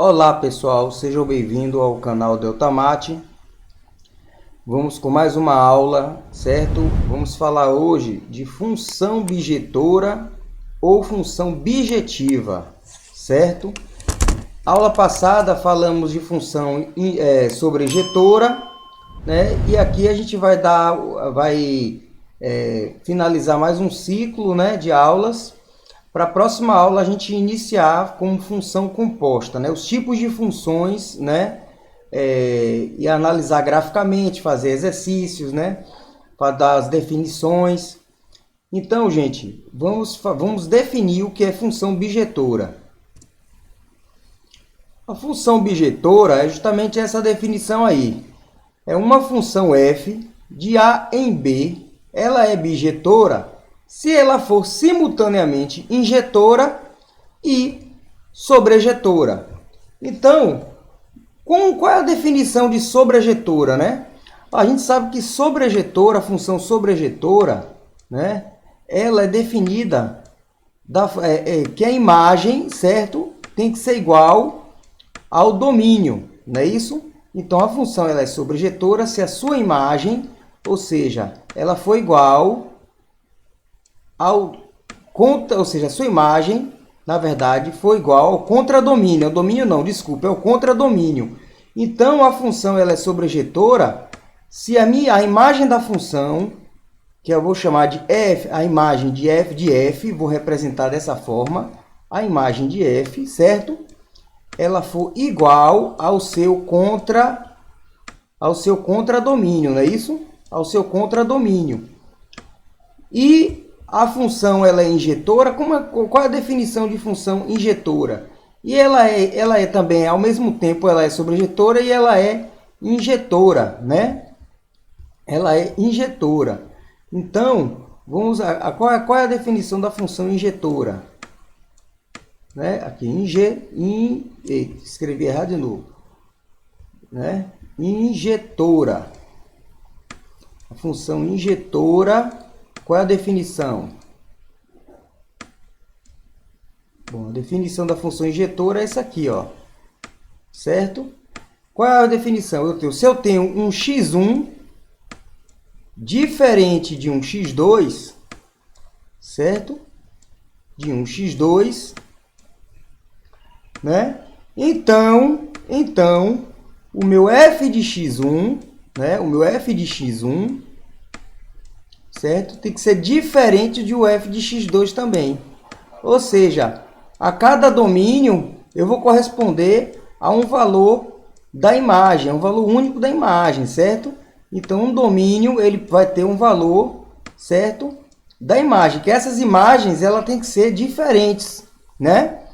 Olá pessoal, sejam bem-vindos ao canal Deltamate. Vamos com mais uma aula, certo? Vamos falar hoje de função bijetora ou função bijetiva, certo? Aula passada falamos de função sobrejetora, né? E aqui a gente vai finalizar mais um ciclo, né, de aulas. Para a próxima aula a gente iniciar com função composta, né? Os tipos de funções, né? E analisar graficamente, fazer exercícios, né? Para dar as definições. Então, gente, vamos definir o que é função bijetora. A função bijetora é justamente essa definição aí. É uma função f de A em B. Ela é bijetora se ela for simultaneamente injetora e sobrejetora. Então, qual é a definição de sobrejetora, né? A gente sabe que sobrejetora, a função sobrejetora, né? Ela é definida que a imagem, certo? Tem que ser igual ao domínio, não é isso? Então, a função ela é sobrejetora se a sua imagem, ou seja, ela for igual ou seja, a sua imagem, na verdade, foi igual ao contradomínio. O domínio não, desculpa, é o contradomínio. Então, a função ela é sobrejetora se a imagem da função, que eu vou chamar de f, a imagem de f, vou representar dessa forma, a imagem de f, certo? Ela for igual ao seu contradomínio, não é isso? Ao seu contradomínio. E a função ela é injetora. Qual é a definição de função injetora? E ela é também, ao mesmo tempo, ela é sobrejetora e ela é injetora, né? Ela é injetora. Então, vamos qual é a definição da função injetora? Né? Aqui, escrevi errado de novo. Né? Injetora. A função injetora. Qual é a definição? Bom, a definição da função injetora é essa aqui, ó. Certo? Qual é a definição? Se eu tenho um x1 diferente de um x2, certo? De um x2, né? Então, o meu f de x1, né? O meu f de x1, certo? Tem que ser diferente de o f de x2 também. Ou seja, a cada domínio eu vou corresponder a um valor da imagem, um valor único da imagem, certo? Então, um domínio ele vai ter um valor, certo? Da imagem, que essas imagens ela tem que ser diferentes, né?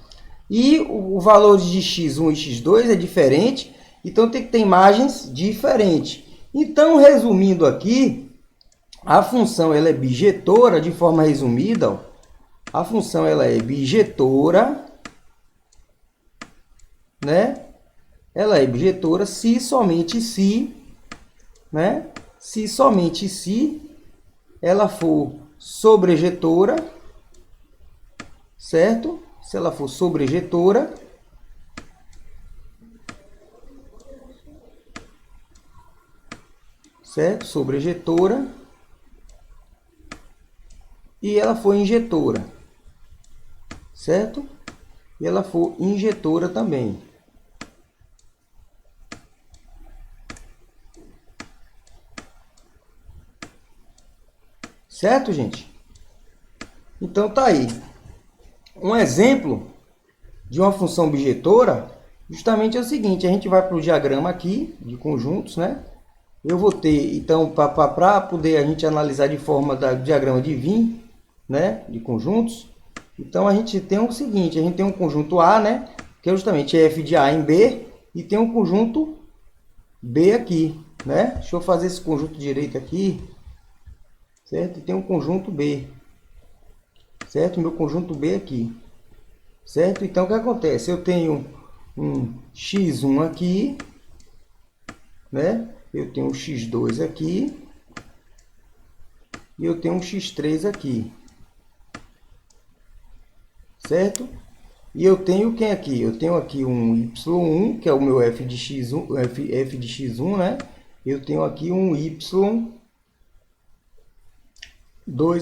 E o valor de x1 e x2 é diferente, então tem que ter imagens diferentes. Então, resumindo aqui, a função ela é bijetora, de forma resumida, ó. A função ela é bijetora, né? Ela é bijetora se somente se, né? Se somente se ela for sobrejetora, certo? Se ela for sobrejetora, certo? Sobrejetora. E ela for injetora, certo? E ela for injetora também. Certo, gente? Então, tá aí. Um exemplo de uma função bijetora, justamente é o seguinte, a gente vai para o diagrama aqui, de conjuntos, né? Eu vou ter, então, para poder a gente analisar de forma do diagrama de Venn, né, de conjuntos. Então, a gente tem o seguinte, a gente tem um conjunto A, né, que é justamente f de A em B, e tem um conjunto B aqui, né? Deixa eu fazer esse conjunto direito aqui, certo? E tem um conjunto B, certo? Meu conjunto B aqui, certo? Então, o que acontece? Eu tenho um x1 aqui, né? Eu tenho um x2 aqui, e eu tenho um x3 aqui. Certo? E eu tenho quem aqui? Eu tenho aqui um y1, que é o meu f de x1, f de x1, né? Eu tenho aqui um y2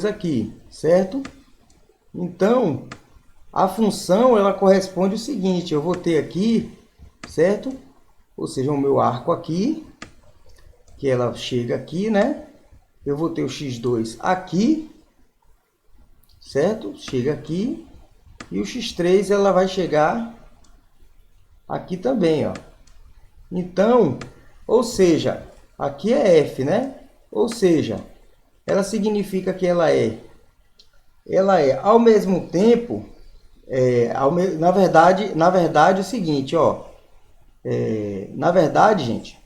aqui, certo? Então, a função, ela corresponde ao seguinte, eu vou ter aqui, certo? Ou seja, o meu arco aqui, que ela chega aqui, né? Eu vou ter o x2 aqui, certo? Chega aqui. E o x3 ela vai chegar aqui também, ó. Então, ou seja, aqui é f, né? Ou seja, ela significa que ela é ao mesmo tempo, na verdade é o seguinte, ó. Na verdade, gente,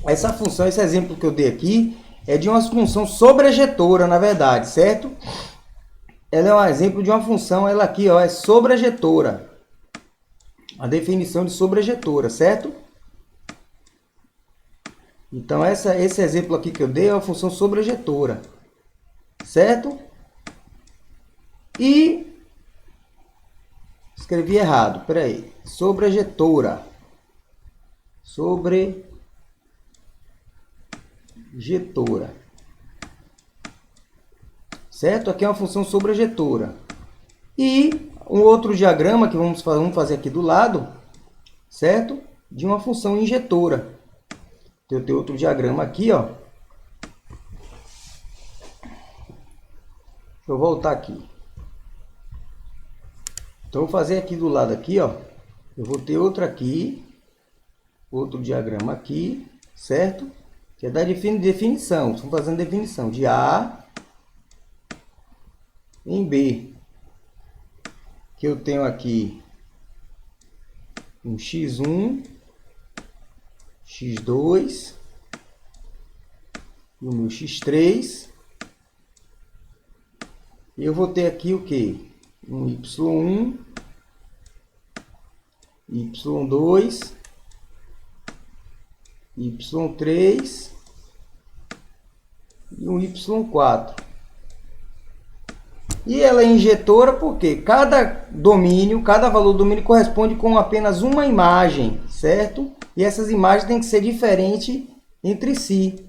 essa função, esse exemplo que eu dei aqui, é de uma função sobrejetora, na verdade, certo? Ela é um exemplo de uma função, ela aqui, ó, é sobrejetora. A definição de sobrejetora, certo? Então, esse exemplo aqui que eu dei é uma função sobrejetora, certo? E escrevi errado, peraí. Sobrejetora. Sobrejetora. Certo? Aqui é uma função sobrejetora. E um outro diagrama que vamos fazer aqui do lado, certo? De uma função injetora. Então, eu tenho outro diagrama aqui, ó. Deixa eu voltar aqui. Então, eu vou fazer aqui do lado aqui, ó. Eu vou ter outro aqui, outro diagrama aqui, certo? Que é da definição. Estamos fazendo definição de A em B. Que eu tenho aqui um x1, x2 e o meu x3. E eu vou ter aqui o que? Um y1, y2, y3 e um y4. E ela é injetora porque cada valor do domínio corresponde com apenas uma imagem, certo? E essas imagens têm que ser diferentes entre si.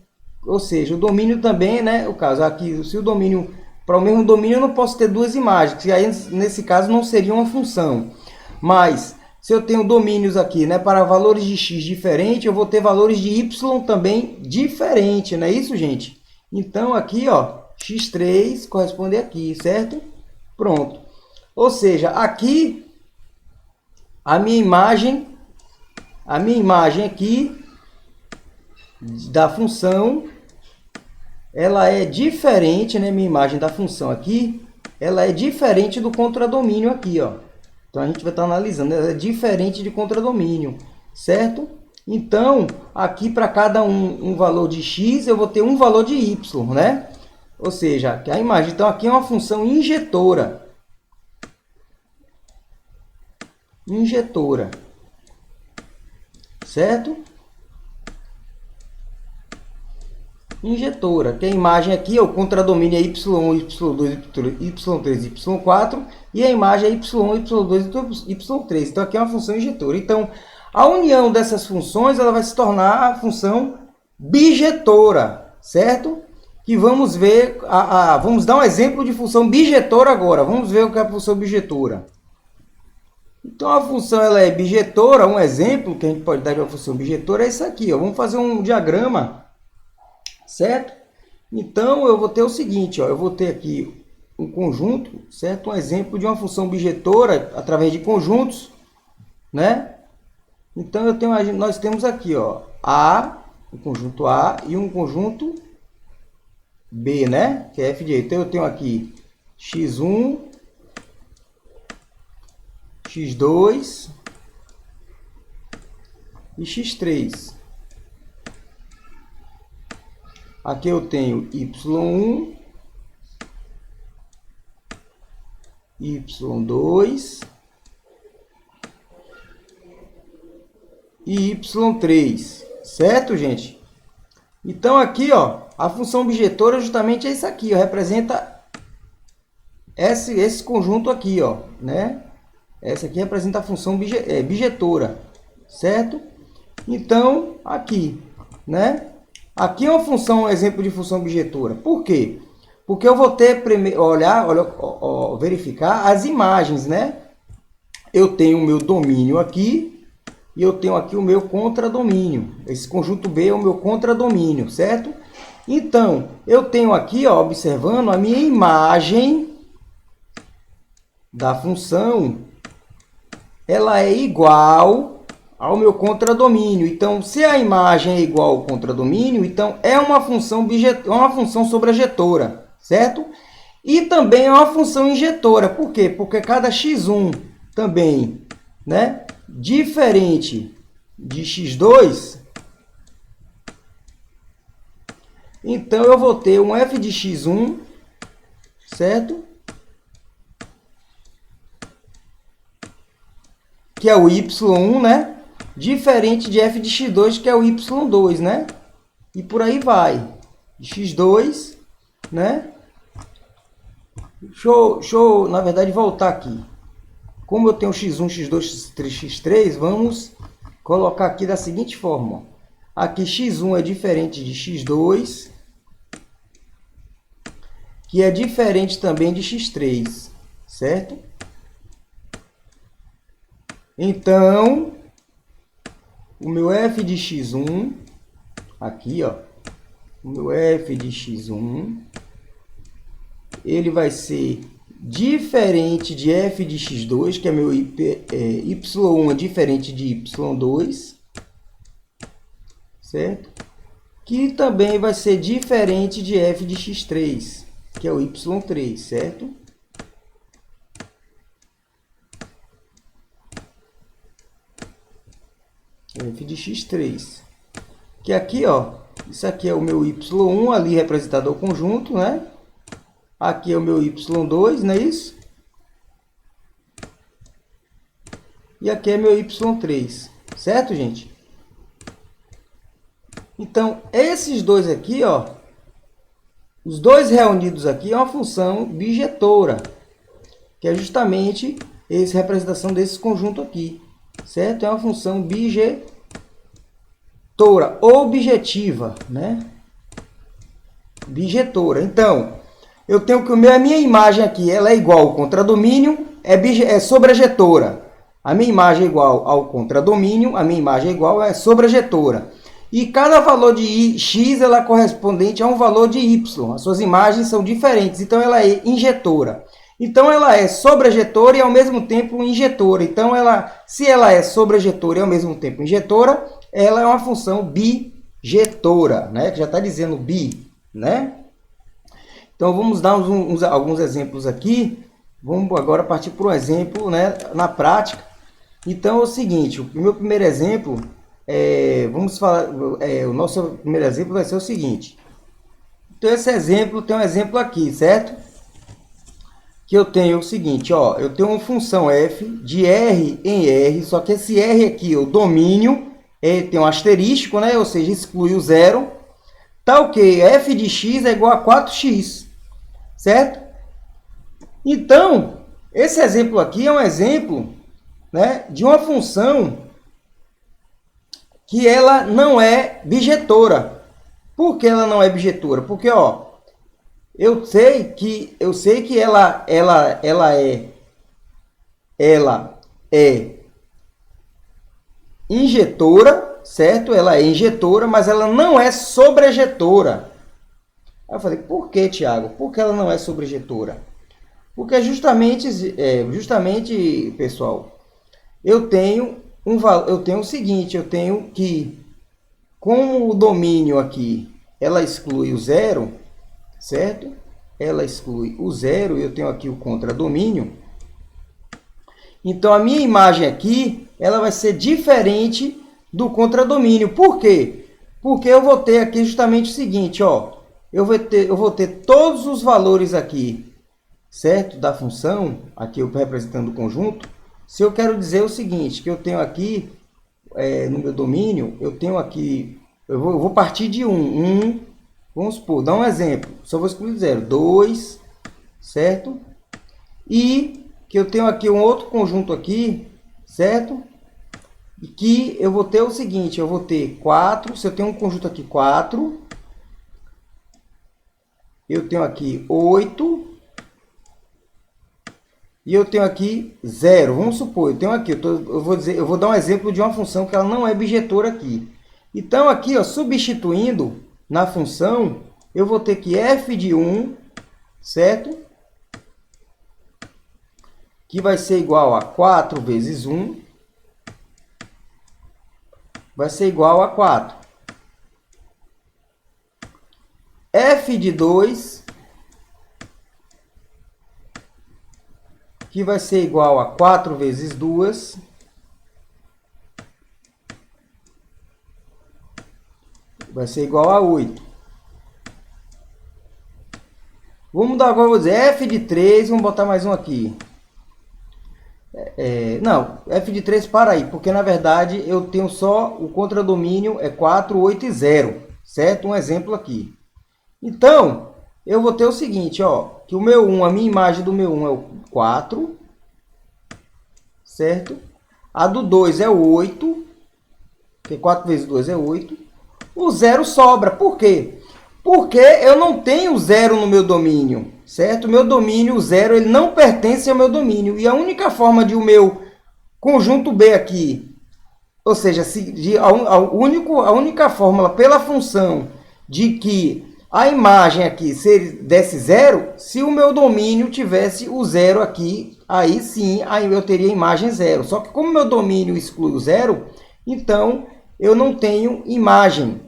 Ou seja, o domínio também, né? O caso aqui, se o domínio, para o mesmo domínio eu não posso ter duas imagens, que aí nesse caso não seria uma função. Mas se eu tenho domínios aqui, né, para valores de x diferentes, eu vou ter valores de y também diferentes, não é isso, gente? Então aqui, ó, x3 corresponde aqui, certo? Pronto. Ou seja, aqui a minha imagem aqui da função, ela é diferente, né? Minha imagem da função aqui, ela é diferente do contradomínio aqui, ó. Então a gente vai estar analisando, ela é diferente de contradomínio, certo? Então, aqui para cada um valor de x, eu vou ter um valor de y, né? Ou seja, a imagem, então aqui é uma função injetora. Injetora. Certo? Injetora, que a imagem aqui, o contradomínio é y1, y2, y3, y4, e a imagem é y1, y2 e y3. Então aqui é uma função injetora. Então, a união dessas funções, ela vai se tornar a função bijetora, certo? Que vamos ver, vamos dar um exemplo de função bijetora agora. Vamos ver o que é a função bijetora. Então, a função ela é bijetora. Um exemplo que a gente pode dar de uma função bijetora é isso aqui, ó. Vamos fazer um diagrama, certo? Então, eu vou ter o seguinte, ó. Eu vou ter aqui um conjunto, certo? Um exemplo de uma função bijetora através de conjuntos, né? Então, nós temos aqui, ó, um conjunto A e um conjunto B, né? Que é f de A. Então, eu tenho aqui x1, x2 e x3. Aqui eu tenho y1, y2 e y3, certo, gente? Então aqui, ó, a função bijetora justamente é isso aqui, ó, representa esse conjunto aqui, ó, né? Essa aqui representa a função bijetora, certo? Então, aqui, né? Aqui é uma função, um exemplo de função bijetora. Por quê? Porque eu vou ter verificar as imagens, né? Eu tenho o meu domínio aqui e eu tenho aqui o meu contradomínio. Esse conjunto B é o meu contradomínio, certo? Então, eu tenho aqui, ó, observando a minha imagem da função, ela é igual ao meu contradomínio. Então, se a imagem é igual ao contradomínio, então é uma função sobrejetora, certo? E também é uma função injetora. Por quê? Porque cada x1 também, né, diferente de x2, então eu vou ter um f de x1, certo? Que é o y1, né? Diferente de f de x2, que é o y2, né? E por aí vai. x2, né? Deixa eu, na verdade, voltar aqui. Como eu tenho x1, x2, x3, vamos colocar aqui da seguinte forma. Aqui x1 é diferente de x2, que é diferente também de x3, certo? Então, o meu f de x1, aqui, ó, o meu f de x1, ele vai ser diferente de f de x2, que é meu y1 é diferente de y2, certo? Que também vai ser diferente de f de x3, que é o y3, certo? F de x3. Que aqui, ó, isso aqui é o meu y1, ali representado ao conjunto, né? Aqui é o meu y2, não é isso? E aqui é meu y3, certo, gente? Então, esses dois aqui, ó, os dois reunidos aqui é uma função bijetora, que é justamente essa representação desse conjunto aqui, certo? É uma função bijetora objetiva, né? Bijetora. Então, eu tenho que a minha imagem aqui, ela é igual ao contradomínio, é sobrejetora. A minha imagem é igual ao contradomínio, a minha imagem é igual é sobrejetora. E cada valor de x ela é correspondente a um valor de y. As suas imagens são diferentes, então ela é injetora. Então ela é sobrejetora e ao mesmo tempo injetora. Então se ela é sobrejetora e ao mesmo tempo injetora, ela é uma função bijetora, né? Que já está dizendo bi, né? Então vamos dar alguns exemplos aqui. Vamos agora partir para um exemplo, né, na prática. Então é o seguinte, o meu primeiro exemplo, o nosso primeiro exemplo vai ser o seguinte. Então esse exemplo, tem um exemplo aqui, certo? Que eu tenho o seguinte, ó, eu tenho uma função f de r em r, só que esse r aqui, o domínio, tem um asterístico, né? Ou seja, exclui o zero. Tá ok, f de x é igual a 4x, certo? Então, esse exemplo aqui é um exemplo, né, de uma função que ela não é bijetora. Por que ela não é bijetora? Porque, ó, eu sei que ela é injetora, certo? Ela é injetora, mas ela não é sobrejetora. Aí eu falei, por que, Tiago? Por que ela não é sobrejetora? Porque justamente, pessoal, eu tenho o seguinte, eu tenho que, como o domínio aqui, ela exclui o zero, certo? Ela exclui o zero, eu tenho aqui o contradomínio. Então, a minha imagem aqui, ela vai ser diferente do contradomínio. Por quê? Porque eu vou ter aqui justamente o seguinte, ó, eu vou ter todos os valores aqui, certo? Da função, aqui eu representando o conjunto. Se eu quero dizer o seguinte, que eu tenho aqui, no meu domínio, eu tenho aqui, eu vou partir de 1, vamos supor, dar um exemplo, só vou excluir 0, 2, certo? E que eu tenho aqui um outro conjunto aqui, certo? E que eu vou ter o seguinte, eu vou ter 4, se eu tenho um conjunto aqui 4, eu tenho aqui 8, e eu tenho aqui 0. Vamos supor, eu tenho aqui, eu vou dar um exemplo de uma função que ela não é bijetora aqui. Então aqui, ó, substituindo na função, eu vou ter que f de 1, certo? Que vai ser igual a 4 vezes 1, vai ser igual a 4. F de 2, que vai ser igual a 4 vezes 2, vai ser igual a 8. Vamos mudar agora, vou dizer f de 3, vamos botar mais um aqui. Não, f de 3 para aí, porque na verdade eu tenho só o contradomínio é 4, 8 e 0, certo? Um exemplo aqui. Então, eu vou ter o seguinte, ó, que o meu 1, a minha imagem do meu 1 é o 4, certo? A do 2 é o 8, porque 4 vezes 2 é 8. O 0 sobra, por quê? Porque eu não tenho 0 no meu domínio, certo? O meu domínio, o 0, ele não pertence ao meu domínio. E a única forma de o meu conjunto B aqui, ou seja, a única fórmula pela função de que a imagem aqui desse 0, se o meu domínio tivesse o 0 aqui, aí sim aí eu teria a imagem 0. Só que como meu domínio exclui o 0, então eu não tenho imagem.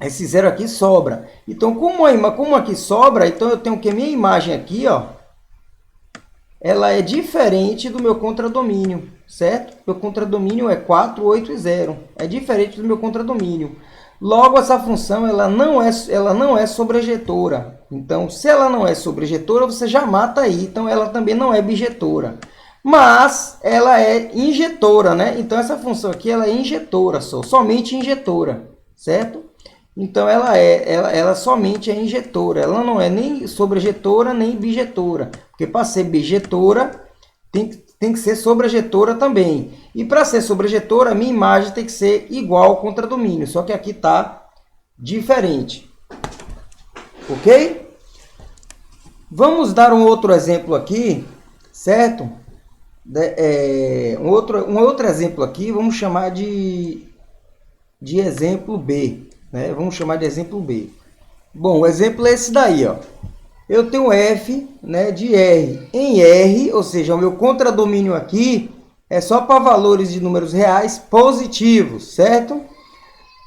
Esse 0 aqui sobra. Então, como aqui sobra, então eu tenho que a minha imagem aqui, ó, ela é diferente do meu contradomínio, certo? Meu contradomínio é 4, 8 e 0. É diferente do meu contradomínio. Logo, essa função ela não é sobrejetora. Então, se ela não é sobrejetora, você já mata aí. Então, ela também não é bijetora. Mas ela é injetora, né? Então, essa função aqui ela é injetora, somente injetora, certo? Então, ela somente é injetora. Ela não é nem sobrejetora, nem bijetora. Porque para ser bijetora, tem que ser sobrejetora também. E para ser sobrejetora, a minha imagem tem que ser igual ao contradomínio. Só que aqui está diferente. Ok? Vamos dar um outro exemplo aqui, certo? Um outro exemplo aqui, vamos chamar de exemplo B. Né? Vamos chamar de exemplo B. Bom, o exemplo é esse daí, ó. Eu tenho f, né, de R em R, ou seja, o meu contradomínio aqui é só para valores de números reais positivos, certo?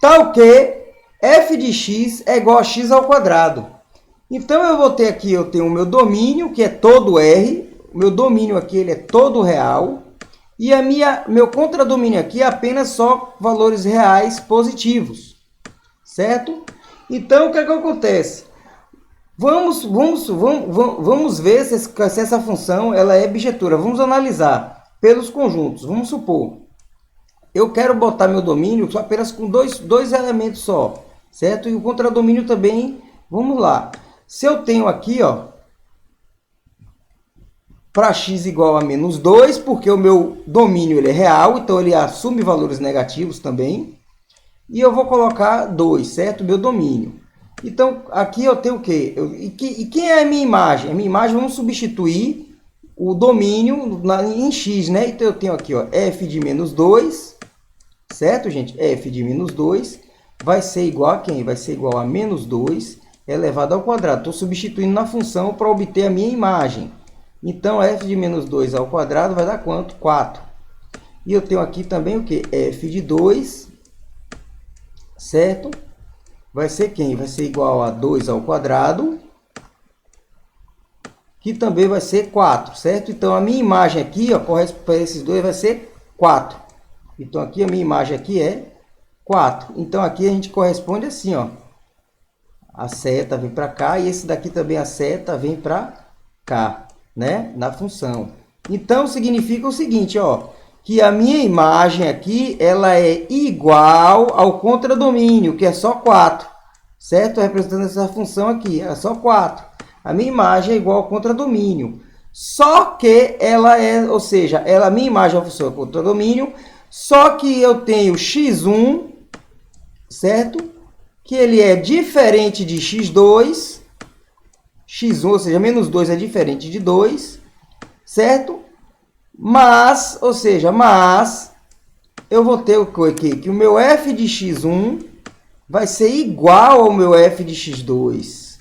Tal que f de x é igual a x ao quadrado. Então, eu vou ter aqui, eu tenho o meu domínio, que é todo R, o meu domínio aqui ele é todo real, e meu contradomínio aqui é apenas só valores reais positivos, certo? Então, o que é que acontece? Vamos ver se essa função ela é bijetora. Vamos analisar pelos conjuntos. Vamos supor, eu quero botar meu domínio apenas com dois elementos só, certo? E o contradomínio também, vamos lá. Se eu tenho aqui, ó, para x igual a menos 2, porque o meu domínio ele é real, então ele assume valores negativos também. E eu vou colocar 2, certo? Meu domínio. Então, aqui eu tenho o quê? E quem é a minha imagem? A minha imagem, vamos substituir o domínio em x, né? Então, eu tenho aqui, ó, f de menos 2, certo, gente? F de menos 2 vai ser igual a quem? Vai ser igual a menos 2 elevado ao quadrado. Estou substituindo na função para obter a minha imagem. Então, f de menos 2 ao quadrado vai dar quanto? 4. E eu tenho aqui também o quê? F de 2, certo? Vai ser quem? Vai ser igual a 2 ao quadrado, que também vai ser 4, certo? Então, a minha imagem aqui, ó, para esses dois, vai ser 4. Então, aqui a minha imagem aqui é 4. Então, aqui a gente corresponde assim, ó. A seta vem para cá e esse daqui também a seta vem para cá, né? Na função. Então, significa o seguinte, ó, que a minha imagem aqui, ela é igual ao contradomínio, que é só 4, certo? Representando essa função aqui, é só 4. A minha imagem é igual ao contradomínio. só que ela é, ou seja, ela, minha imagem é uma função contradomínio, só que eu tenho x1, certo? Que ele é diferente de x2, x1, ou seja, menos 2 é diferente de 2, certo? Mas, ou seja, eu vou ter o quê? Que o meu f de x1 vai ser igual ao meu f de x2.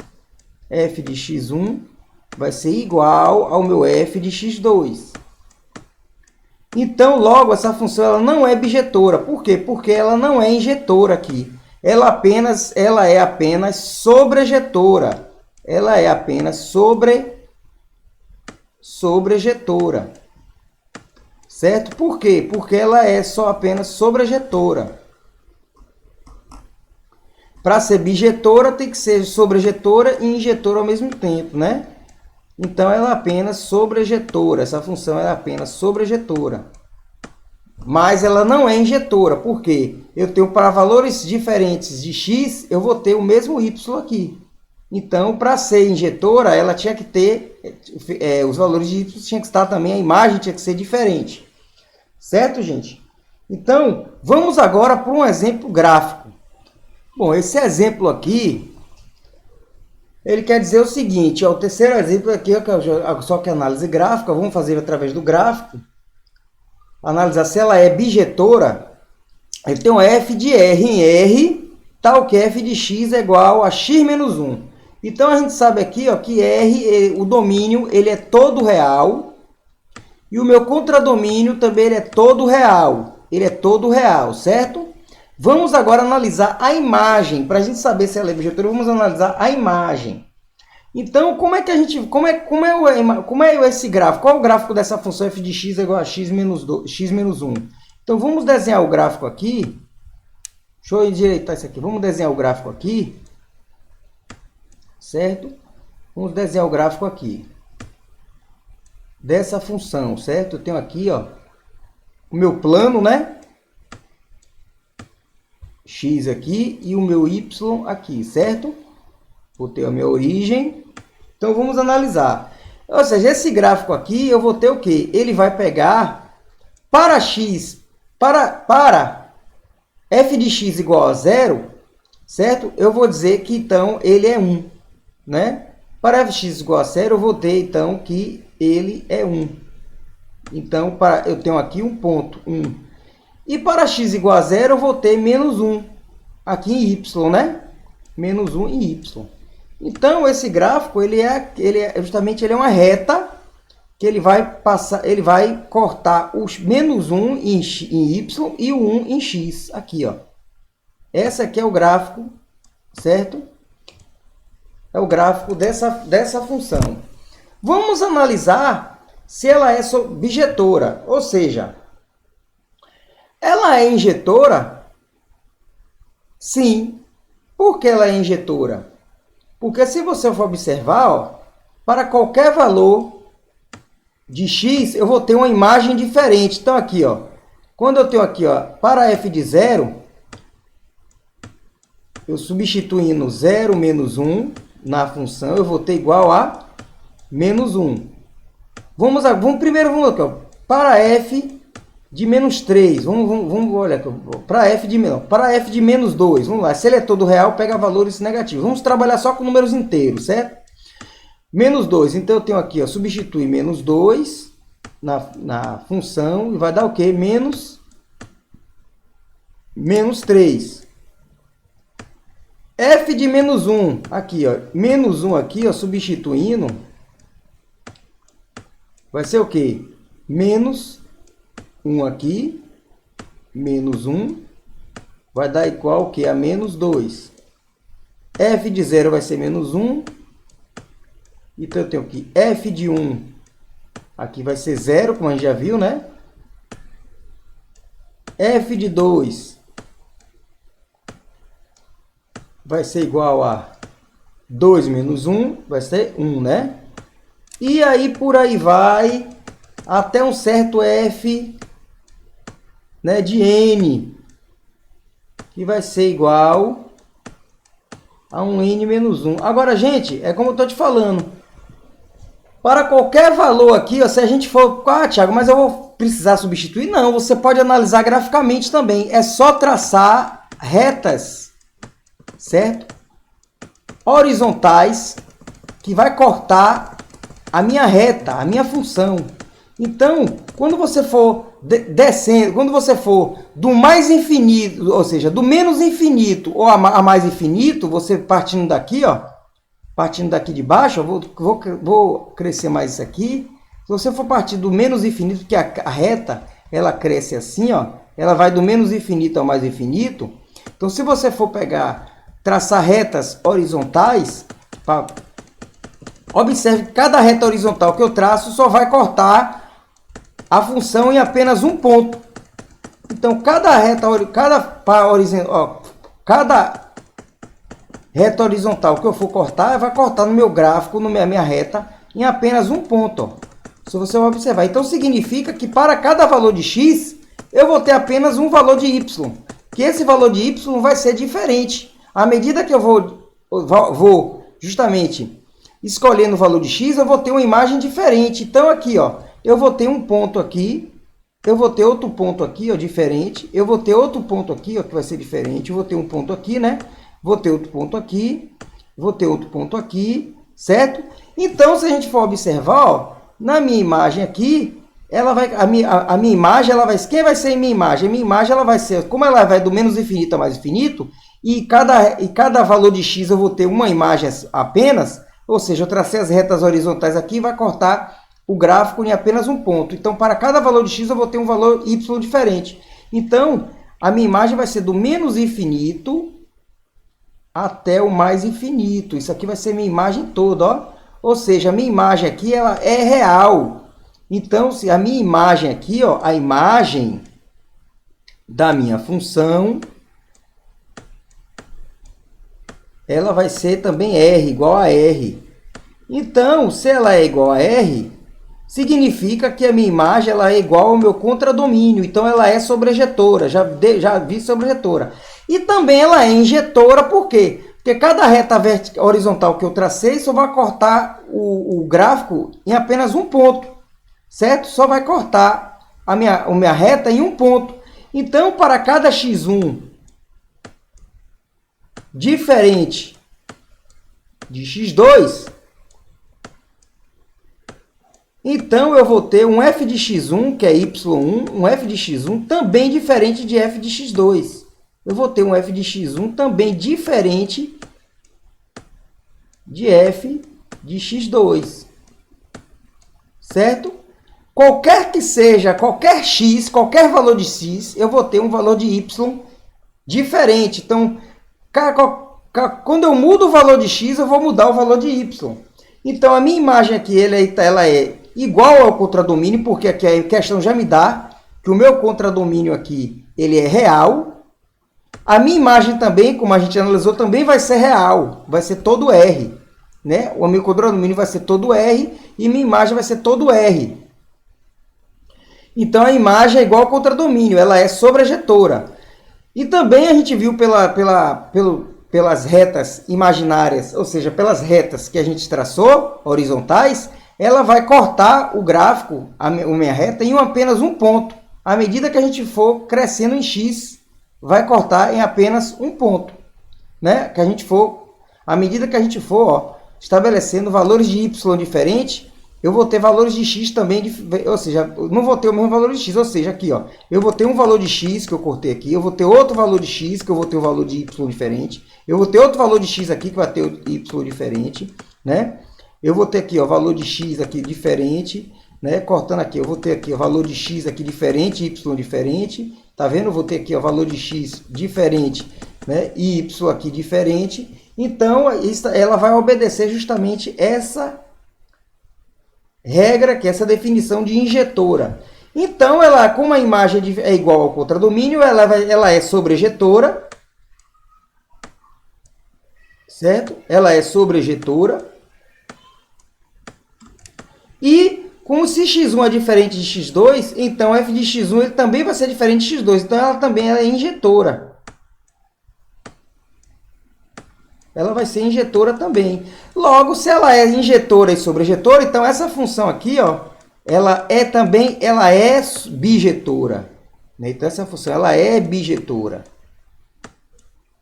F de x1 vai ser igual ao meu f de x2. Então, logo, essa função ela não é bijetora. Por quê? Porque ela não é injetora aqui. Ela é apenas sobrejetora. Ela é apenas sobrejetora. Certo? Por quê? Porque ela é só apenas sobrejetora. Para ser bijetora, tem que ser sobrejetora e injetora ao mesmo tempo, né? Então, ela é apenas sobrejetora. Essa função é apenas sobrejetora. Mas ela não é injetora. Por quê? Eu tenho para valores diferentes de x, eu vou ter o mesmo y aqui. Então, para ser injetora, ela tinha que ter... os valores de y tinham que estar também, a imagem tinha que ser diferente. Certo, gente? Então, vamos agora para um exemplo gráfico. Bom, esse exemplo aqui, ele quer dizer o seguinte, ó, o terceiro exemplo aqui, só que análise gráfica, vamos fazer através do gráfico, analisar se ela é bijetora. Ele tem um f de r em r, tal que f de x é igual a x menos 1. Então, a gente sabe aqui ó, que r, o domínio, ele é todo real, e o meu contradomínio também ele é todo real. Ele é todo real, certo? Vamos agora analisar a imagem. Para a gente saber se ela é bijetora, vamos analisar a imagem. Então, como é esse gráfico? Qual é o gráfico dessa função f de x é igual a x menos 1? Então, vamos desenhar o gráfico aqui. Deixa eu endireitar isso aqui. Vamos desenhar o gráfico aqui. Certo? Vamos desenhar o gráfico aqui. Dessa função, certo? Eu tenho aqui, ó, o meu plano, né? X aqui e o meu y aqui, certo? Vou ter a minha origem. Então, vamos analisar. Ou seja, esse gráfico aqui, eu vou ter o quê? Ele vai pegar para x, para f de x igual a 0, certo? Eu vou dizer que, então, ele é 1, né? Para f de x igual a 0, eu vou ter, então, que ele é 1. Então, eu tenho aqui um ponto, 1. E para x igual a 0, eu vou ter menos 1 aqui em y, né? Menos 1 em y. Então, esse gráfico, ele é uma reta que ele vai cortar os menos 1 em y e o 1 em x aqui, ó. Esse aqui é o gráfico, certo? É o gráfico dessa função. Vamos analisar se ela é bijetora, ou seja, ela é injetora? Sim. Por que ela é injetora? Porque se você for observar, ó, para qualquer valor de x, eu vou ter uma imagem diferente. Então, aqui, ó, quando eu tenho aqui, ó, para f de 0, eu substituindo 0 menos 1 na função, eu vou ter igual a menos 1. Primeiro, vamos aqui, ó, para f de menos 3, vamos olhar aqui, para f de menos 2, vamos lá, se ele é todo real, pega valores negativos. Vamos trabalhar só com números inteiros, certo? Menos 2, então eu tenho aqui, ó, substitui menos 2 na função, e vai dar o quê? Menos 3. F de menos 1, aqui, ó, menos 1 aqui, ó, substituindo, vai ser o quê? Menos 1 aqui, menos 1, vai dar igual o quê? A menos 2. F de 0 vai ser menos 1. Então, eu tenho aqui f de 1, aqui vai ser 0, como a gente já viu, né? F de 2 vai ser igual a 2 menos 1, vai ser 1, né? E aí, por aí vai, até um certo f, né, de n, que vai ser igual a um n menos 1. Agora, gente, é como eu estou te falando. Para qualquer valor aqui, ó, se a gente for... Ah, Thiago, mas eu vou precisar substituir? Não, você pode analisar graficamente também. É só traçar retas, certo? Horizontais, que vai cortar a minha reta, a minha função. Então, quando você for descendo, quando você for do mais infinito, ou seja, do menos infinito ou a mais infinito, você partindo daqui, ó, partindo daqui de baixo, eu vou crescer mais isso aqui. Se você for partir do menos infinito, que a reta, ela cresce assim, ó, ela vai do menos infinito ao mais infinito. Então, se você for traçar retas horizontais, observe que cada reta horizontal que eu traço só vai cortar a função em apenas um ponto. Então, cada reta horizontal que eu for cortar, vai cortar no meu gráfico, na minha reta, em apenas um ponto. Ó. Se você observar. Então, significa que para cada valor de x, eu vou ter apenas um valor de y. Que esse valor de y vai ser diferente. À medida que eu vou justamente escolhendo o valor de x, eu vou ter uma imagem diferente. Então, aqui, ó, eu vou ter um ponto aqui, eu vou ter outro ponto aqui, ó, diferente. Eu vou ter outro ponto aqui, ó, que vai ser diferente. Eu vou ter um ponto aqui, né? Vou ter outro ponto aqui, vou ter outro ponto aqui, certo? Então, se a gente for observar, ó, na minha imagem aqui, ela vai, a minha imagem, ela vai, quem vai ser a minha imagem? A minha imagem, ela vai ser, como ela vai do menos infinito ao mais infinito, e cada valor de x eu vou ter uma imagem apenas, ou seja, eu tracei as retas horizontais aqui, vai cortar o gráfico em apenas um ponto. Então, para cada valor de x, eu vou ter um valor y diferente. Então, a minha imagem vai ser do menos infinito até o mais infinito. Isso aqui vai ser minha imagem toda, ó. Ou seja, a minha imagem aqui ela é real. Então, se a minha imagem aqui, ó, a imagem da minha função, ela vai ser também R, igual a R. Então, se ela é igual a R, significa que a minha imagem ela é igual ao meu contradomínio. Então, ela é sobrejetora. Já vi sobrejetora. E também ela é injetora, por quê? Porque cada reta horizontal que eu tracei só vai cortar o gráfico em apenas um ponto, certo? Só vai cortar a minha reta em um ponto. Então, para cada x1 diferente de x2, então eu vou ter um f de x1, que é y1, um f de x1 também diferente de f de x2. Eu vou ter um f de x1 também diferente de f de x2. Certo? Qualquer que seja, qualquer x, qualquer valor de x, eu vou ter um valor de y diferente. Então, quando eu mudo o valor de x, eu vou mudar o valor de y. Então, a minha imagem aqui ela é igual ao contradomínio, porque aqui a questão já me dá que o meu contradomínio aqui ele é real. A minha imagem também, como a gente analisou, também vai ser real. Vai ser todo R. Né? O meu contradomínio vai ser todo R e minha imagem vai ser todo R. Então, a imagem é igual ao contradomínio, ela é sobrejetora. E também a gente viu pelas retas imaginárias, ou seja, pelas retas que a gente traçou, horizontais, ela vai cortar o gráfico, a minha reta, em apenas um ponto. À medida que a gente for crescendo em x, vai cortar em apenas um ponto. Né? À medida que a gente for, ó, estabelecendo valores de y diferentes, eu vou ter valores de x também, ou seja, não vou ter o mesmo valor de x, ou seja, aqui, ó, eu vou ter um valor de x que eu cortei aqui, eu vou ter outro valor de x que eu vou ter um valor de y diferente, eu vou ter outro valor de x aqui que vai ter y diferente, né? Eu vou ter aqui, ó, valor de x aqui diferente, né? Cortando aqui, eu vou ter aqui o valor de x aqui diferente, y diferente, tá vendo? Eu vou ter aqui o valor de x diferente, né? E y aqui diferente. Então, ela vai obedecer justamente essa regra, que é essa definição de injetora. Então, ela, como a imagem é igual ao contradomínio, ela é sobrejetora, certo? Ela é sobrejetora. E, como se x1 é diferente de x2, então f de x1 ele também vai ser diferente de x2. Então, ela também é injetora. ela vai ser injetora também. Logo, se ela é injetora e sobrejetora, então essa função aqui, ó, ela é bijetora. Então essa função ela é bijetora.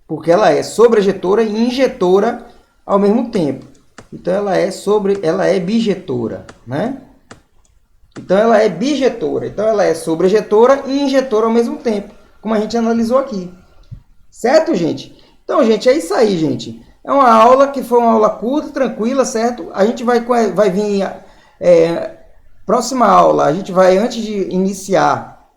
Porque ela é sobrejetora e injetora ao mesmo tempo. Então ela é bijetora, né? Então ela é bijetora. Então ela é sobrejetora e injetora ao mesmo tempo, como a gente analisou aqui. Certo, gente? Então, gente, é isso aí, gente. É uma aula que foi uma aula curta, tranquila, certo? A gente vai vir... próxima aula, a gente vai, antes de iniciar,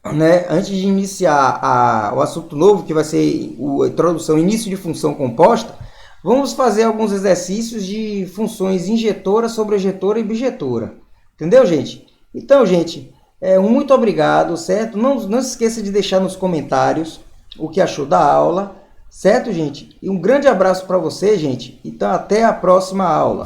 né? Antes de iniciar o assunto novo, que vai ser a introdução, início de função composta, vamos fazer alguns exercícios de funções injetora, sobrejetora e bijetora. Entendeu, gente? Então, gente, muito obrigado, certo? Não se esqueça de deixar nos comentários o que achou da aula, certo, gente? E um grande abraço para você, gente. Então, até a próxima aula.